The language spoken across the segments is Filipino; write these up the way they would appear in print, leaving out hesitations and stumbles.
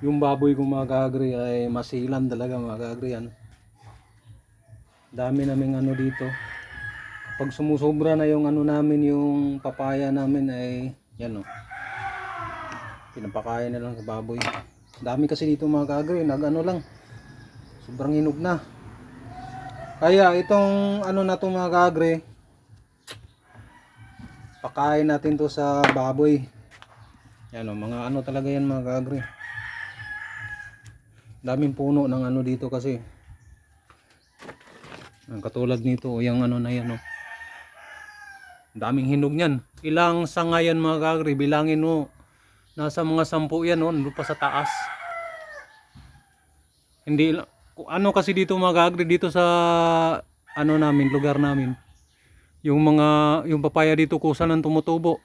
Yung baboy ko mga kaagri ay masilan talaga mga kaagri. Ano? Dami naming ano dito. Pag sumusobra na yung ano namin, yung papaya namin ay yan o. Pinapakain na lang sa baboy. Dami kasi dito mga kaagri, nag-ano lang. Sobrang hinog na. Kaya itong ano na to mga kaagri, pakain natin to sa baboy. Yan o, mga ano talaga yan mga kaagri. Daming puno ng ano dito kasi. Katulad nito, yung ano na yan o. Daming hinog niyan. Ilang sanga yan mga kaagri, bilangin mo. Nasa mga 10 yan o, nandun pa sa taas. Hindi, ano kasi dito mga kaagri, dito sa ano namin, lugar namin. Yung papaya dito kusa nang tumutubo.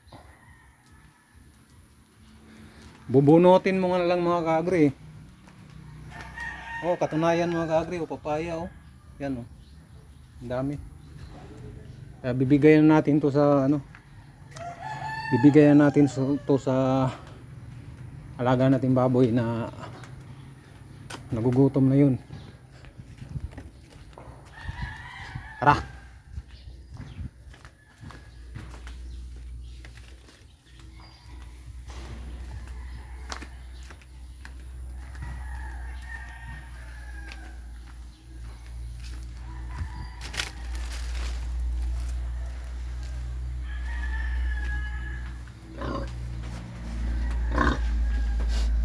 Bubunutin mo nga lang mga kaagri. Oh, katunayan mga kaagri, o papaya oh. Yan oh. Ang dami. Kaya bibigayan natin to sa ano. Bibigayan natin to sa alaga nating baboy na nagugutom na yun. Tara.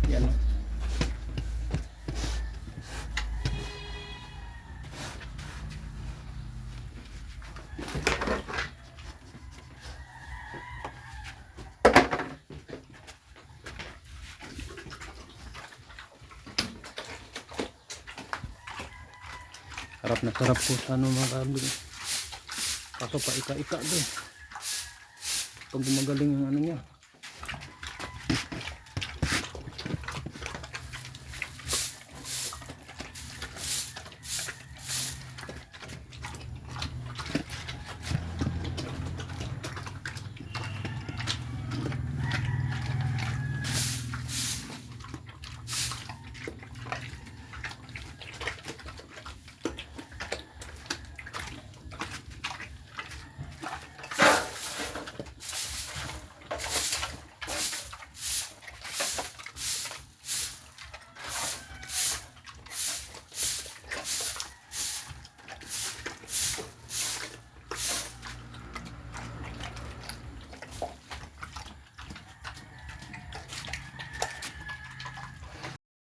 Yan. Sarap na sarap po sa ano mga kabili. Kaso pa ika-ika doon. Pag gumagaling ang ano niya.